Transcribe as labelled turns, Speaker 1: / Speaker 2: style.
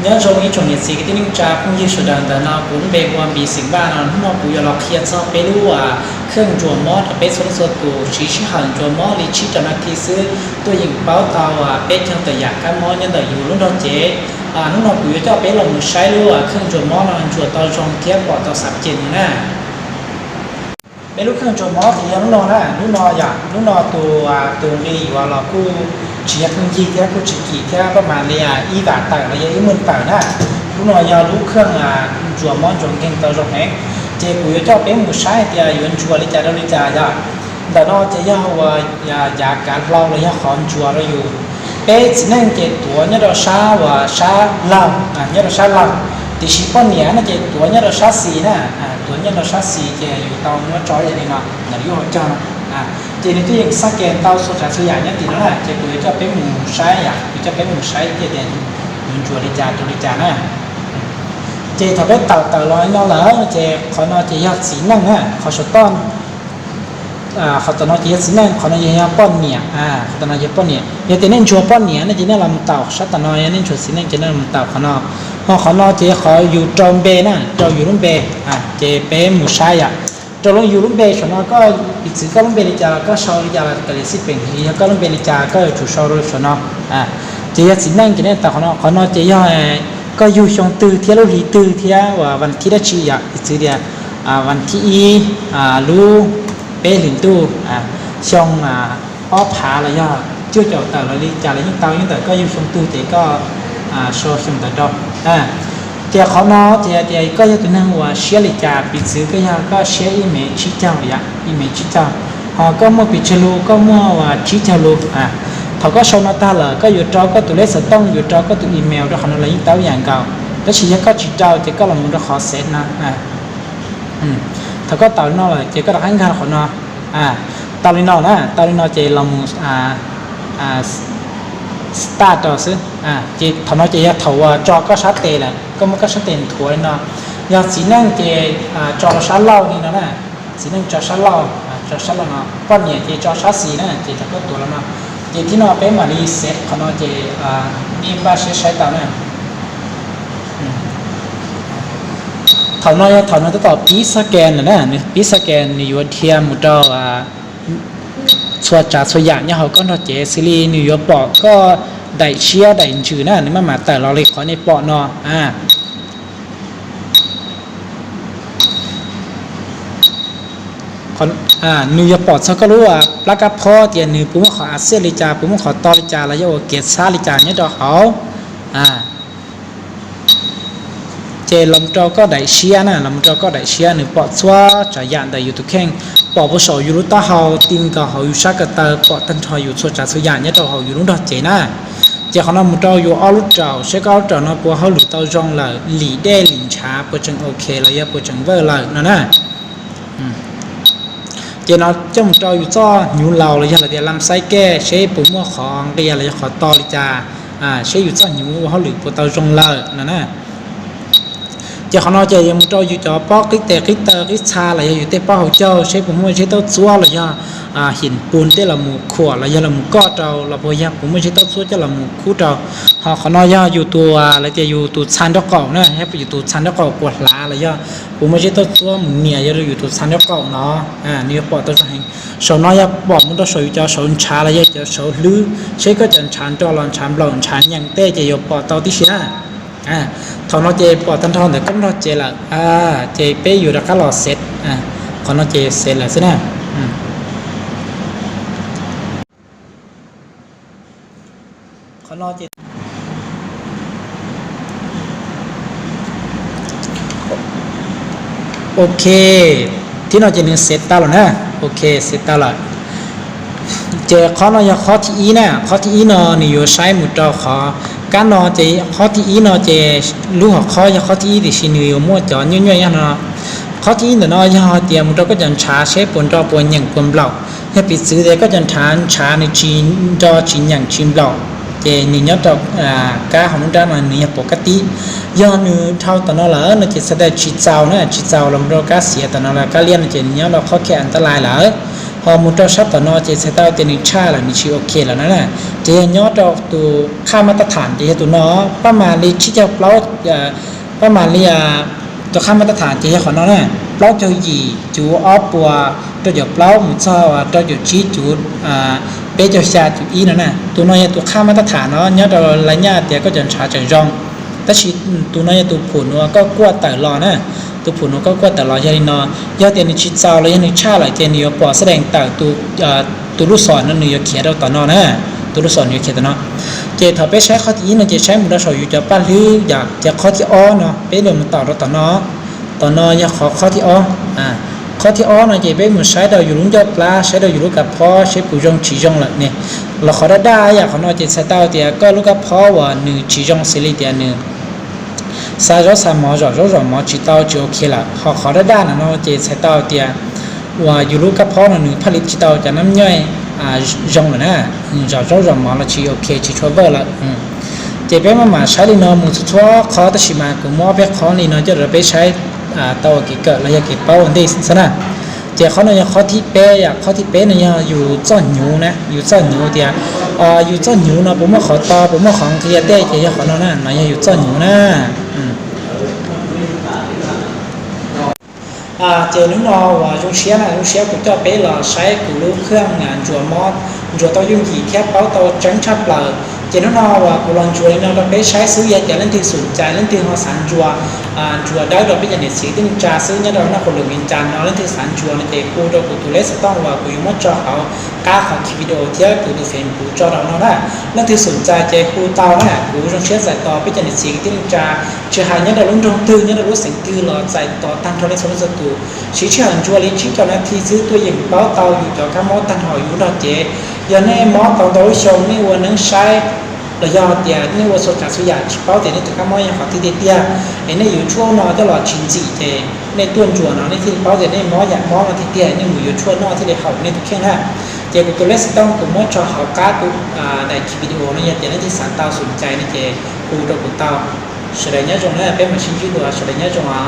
Speaker 1: nhớ trong ý trong nhiệt sĩ cái tiếng trà cũng như sự đàn nó cũng bề quan bị sinh ba nó cũng giờ lọc hiện sau bề lúaเครื่องจัวมอดเป็นส่วนตัวชี้หันจัวมอดลิชิตนาทีซื้อตัวยิงเป้าเตาเป็นช่างแต่อยากการมอดยันแต่อยู่รุ่นดอนเจนุ่นปุ๋ยเจ้าเป็นลงใช้รู้เครื่องจัวมอดมันจัวตอนชงเทียบปอดต่อสับเจนนะเป็นลูกเครื่องจัวมอดที่ยังนุ่นนะนุ่นอยากนุ่นตัวนี้ว่าเรากู้เชียร์เครื่องยีแค่กู้จิกีแค่ประมาณเลยอีบาทต่างระยะอีหมื่นต่างนะนุ่นอยากรู้เครื่องจัวมอดจงเก่งต่อชงแหงเจ้าปุ๋ยเจ้าเป็นมือใช้ที่ยืนชัวร์ลิจ่าลิจ่าจ้ะแต่นอกจากยาว่าอยากการเล่าระยะขอนชัวร์เราอยู่เป็นสิ่งนั้นเจ้าตัวเนี่ยเราช้าว่าช้าเล่าเนี่ยเราช้าเล่าที่ชิปเนี่ยนะเจ้าตัวเนี่ยเราช้าสีนะตัวเนี่ยเราช้าสีเจ้าอยู่ตอนนี้จอยอย่างนี้เนาะนั่นอยู่หัวใจเจ้าในที่ยังสักแกนเตาสุดท้ายส่วนใหญ่เนี่ยติดแล้วนะเจ้าปุ๋ยเจ้าเป็นมือใช้เจ้าเป็นมือใช้เจ้าเด่นยืนชัวร์ลิจ่าตัวลิจ่านะเจ้าถ้าเป็นเต่าลอยนอแล้วเจ้าขอนอเจ้าอยากสีนั่งฮะขอชดต้อนเขาตอนนอเจ้าสีนั่งขอนอเจ้าป้อนเนี่ยเขาตอนนอเจ้าป้อนเนี่ยเจ้าเน้นชัวป้อนเนี่ยนั่นเจ้าเน้นลำเต่าชัดตอนนอเน้นชัวสีนั่งเจ้าเน้นลำเต่าขอนอพอขอนอเจ้าขออยู่จอมเบนะจออยู่รุ่มเบเจ้าเป็นหมูชายจอลงอยู่รุ่มเบชนอก็อีกสิ่งก็รุ่มเบลิจาก็ชาวลิจาก็เลยสิเป็นที่ก็รุ่มเบลิจาก็จุชาวรุ่มชนอเจ้าสีนั่งเจ้าเน้นแต่ขอนอเจ้าก็อยู่ช่วงตื่นเที่ยวรีตื่นเที่ยวว่าวันที่ได้ชี้อีกสิ่งเดียววันที่รู้เป็นหลินตู้ช่วงอ้อผาอะไรย่อเชื่อเจ้าแต่เราดีจ่าอะไรยิ่งเตายิ่งแต่ก็อยู่ช่วงตื่นเจ้าก็โชว์ช่วงแต่ดอกเจ้าเขาเนาะเจ้าก็ยังตัวนั่งว่าเชื่อลิจ่าปิดซื้อก็ยังก็เชื่ออีเมชี้เจ้าอีเมชี้เจ้าก็มั่วปิดเชลูก็มั่วว่าชี้เจ้าลูเขาก็ชมมาตาเลยก็อยู่จอก็ตัวเลขสต้องอยู่จอก็ตัวอีเมลด้วยขนาดอะไรยิ่งเต้าอย่างเก่าแล้วชี้ก็ชี้เจ้าเจ้าก็ลงมือขอเซตนะเขาก็เต่าลินอเลยเจ้าก็รักให้งานของนอเต่าลินอนะเต่าลินอเจ้าลงมือสตาร์ทต่อซึ่งเจ้าทำน้อยเจ้าถาวจอก็ชัดเจนแหละก็มันก็ชัดเจนถั่วลินอยากสีนั่งเจ้าจอชัดเล่านี่นะสีนั่งจอชัดเล่าเนาะป้อนเนี่ยเจ้าจอชัดสีนะเจ้าก็ตัวแล้วเนาะเจ้าที่นอเป็นมาดีเซ็ตขนอเจ้ามีบ้าใช้เต่าเนี่ยถอนน้อยต่อปีสแกนนะปีสแกนอยู่เทียมมุดส่วนจากส่วนใหญ่เนี่ยเขาก็นอเจซีรีนิวยอร์กปอก็ได้เชียร์ได้ชื่อนะนี่มาแต่เราเลยขอในปอนนิวยอร์กปอเขาก็รู้ว่าปลากระเพาะเตียนหนึ่งปุ่มขออาเซียนลิจาปุ่มขอตอลิจาแล้วโยเกตซาลิจาเนี่ยดอกเขาเจลมจอก็ได้เชียนะลมจอก็ได้เชียหนึ่งปอดซัวจะยันได้อยู่ทุกแห่งปอดผู้สาวอยู่รุ่นตาเขาติงกับเขาอยู่ชักกระตาปอดตันทอยอยู่ส่วนจากส่วนใหญ่เนี่ยเราเขาอยู่รุ่นดอกเจนะเจ้าเขานำมุดเราอยู่ออรุ่นเจ้าเช็คเอาเจ้าเนาะปัวเขาหลุดเต้าจงเลยหลีได้หลินช้าปัวจังโอเคเลยปัวจังเวอร์เลยนะเจ้าเนาะเจ้ามุดเราอยู่จ้ออยู่เราเลยอย่างเดียวลำไส้แก่ใช้ปุ่มหัวของเดียเลยขอต่อลิจาใช้อยู่จ้ออยู่เขาหลุดปัวเต้าจงเลยนะเจ้าเขานอเจ้ายังมุดเราอยู่จอปอกคลิกแต่คลิกเตอร์คลิกชาอะไรอยู่เต้ป้าเขาเจ้าใช้ผมไม่ใช่เต้าซัวเลยย่าหินปูนเต้ละหมูขวดอะไรย่าละหมูก้อเจ้าเราพยายามผมไม่ใช่เต้าซัวเจ้าละหมูคู่เจ้าเขานอย่าอยู่ตัวอะไรจะอยู่ตัวชันดอกเก่าเนี่ยให้ไปอยู่ตัวชันดอกเก่าปวดล้าอะไรย่าผมไม่ใช่เต้าซัวหมูเนี่ยย่าเราอยู่ตัวชันดอกเก่าเนาะนี่ปอดตัวจะให้ชาวนอย่าบอกมันต้องชาวเจ้าชาวชาอะไรย่าจะชาวลื้อใช้ก็จะชันจอหลอนชันหลอนชันอย่างเต้จะอยู่ปอดเต้าที่เชียถอนเจปอดตันทอนแต่ก็นอเจละเจเป้อยู่แล้วก็รอเซตขอนอเจเซตละสินะขอนอเจโอเคที่นอเจนึงเซตตาแล้วนะโอเคเซตตาละเจขอนอยาขอที่อีนะขอที่อีนอนี่อยู่ใช้หมุดจอขอการนอเจข้อที่อีนอเจรู้หัวข้อยาข้อที่อีดิชินิวมั่วจอยุ่ยๆยันเนาะข้อที่อีเนาะยาเตียมเราก็จะชาเชฟปนจอปนอย่างปนเปล่าให้ปิดซื้อเด็กก็จะทานชาในจีนจอจีนอย่างชิมเปล่าเจนี่ยอดดอกก้าของมันได้มาเนี่ยปกติย้อนนึเท่าตอนนั้นเหรอเนาะเจแสดงจีเจ้านะจีเจ้าลำเราก้าเสียตอนนั้นละก้าเลี้ยนเจนี่ยอดเราข้อแค่อันตรายเหรอพอมุดเราชับตอนนอเจสเตอร์เจนิชาละนี่ชีโอเคแล้วนะ เจยอดเราตัวค่ามาตรฐานเจตัวเนาะประมาณลีชิจะเราประมาณลีตัวค่ามาตรฐานเจของเราเนี่ยเราจะยีจูออฟปัวตัวเดียวเราหมุนซ้อตัวเดียวชี้จูเปจะชาจูอีนั่นน่ะตัวน้อยตัวค่ามาตรฐานเนาะยอดเราหลายอย่างเดียวก็จะชาจะรองแต่ชีตัวน้อยตัวผุนว่าก็กลัวแต่รอนะตัวผุนก็กลัวแต่รออย่างนี้เนาะยอดเดียวนี้ชิดเจ้าเลยยังนี้ชาหลายเจนี่ปอแสดงแต่ตัวลูกศรนั่นนี่เขียนเราต่อนอนะตัวลูกศรอยู่เขียนต่อนอเจถ้าไปใช้ข้อที่นั่นจะใช้มุดสอยอยู่จะปั้นหรืออยากจะข้อที่อ้อเนาะไปเดี๋ยวมันต่อเราต่อนออยากขอข้อที่อ้อข้อที่อ้อเนาะจะไปเหมือนใช้เราอยู่ลุงยอดปลาใช้เราอยู่ลูกกับพ่อใช้ปู่จงฉีจงละเนี่ยเราขอได้อยากขอเนาะจะใช้เต้าเดียก็ลูกกับพ่อว่าหนึ่งฉีจงสิริเดียหนึ่งสายรถสามหมอรถหมอจีเต้าจะโอเคละขอได้นะเนาะจะใช้เต้าเดียว่าอยู่ลูกกับพ่อหนึ่งผลิตจีเต้าจะน้ำย่อยรองเลยนะรถหมอละชีโอเคชีชัวเบอร์ละเจ็บไปมาใช้เลยเนาะมุดทั่วคอตชิมากูมอไปคอนี่เนาะจะเราไปใช้เต้ากี่เกิดเราอยากเก็บเป้าอันนี้สินะเจ้าเขาเนี่ยข้อที่เป๊ะอยากข้อที่เป๊ะเนี่ยอยู่จ้อนหนูนะอยู่จ้อนหนูเดียอยู่จ้อนหนูเนาะผมว่าขอต่อผมว่าของเคลียร์ได้เจ้าเขาเนาะนะอยู่จ้อนหนูนะเจอนึกนอว่าจุเชียนะจุเชียกูจะไปหล่อใช้กูรู้เครื่องงานจัวมอดจัวเต้ายุ่งกี่แค่เป้าเต้าจังชับเลยเจนนอว่ากูลองจัวเนี่ยเราไปใช้ซื้อยาแต่เล่นที่สนใจเล่นที่หัวสันจัวได้เราไปอย่างเด็ดสีที่จ่าซื้อเนี่ยเราหน้าคนหลงวินจานเนาะเล่นที่สันจัวเนี่ยกูเรากูตัวเล็กต้องว่ากูยังไม่จอเขาก้าของคลิปวิดีโอเที่ยวกูดูเฟซกูจอเราเนาะนะเล่นที่สนใจเจกูเต้าเนี่ยกูจงเชื่อใจต่อไปอย่างเด็ดสีที่จ่าเชื่อหายเนี่ยเราลุ้นตรงตื้อเนี่ยเรารู้สิ่งตื้อเราใจต่อตั้งเท่าไรสมมติตัวชี้เชื่อจัวลิ้นชี้เจ้าหน้าที่ซื้อตัวอย่างเป้าเต้าอยู่จอข้ามอตั้งหอยอยู่เราเจยันในมอเต้าโดยชงนี่วันนึงใช้เรายอดเดียนี่ว่าสุดจากสุยาชิเป้าเดียนี่ถึงข้ามอยังขอที่เดียไอ้นี่อยู่ช่วงนอตลอดชินจีเจในต้นจัวเนาะนี่ที่เป้าเดียนี่มออยากมอมาที่เดียนี่หมูอยู่ช่วงนอที่ได้เขาในทุกเข่งนะเจกูตัวเล็กต้องกูมอชอเขาการ์ดกูในคลิปวิดีโอนี่ยันเดียนี่ที่สารเต้าสนใจนี่เจกูตัวกูเต้าแสดงเนี่ยจงเนี่ยเป็นมาชินจีตัวแสดงเนี่ยจงอ่ะ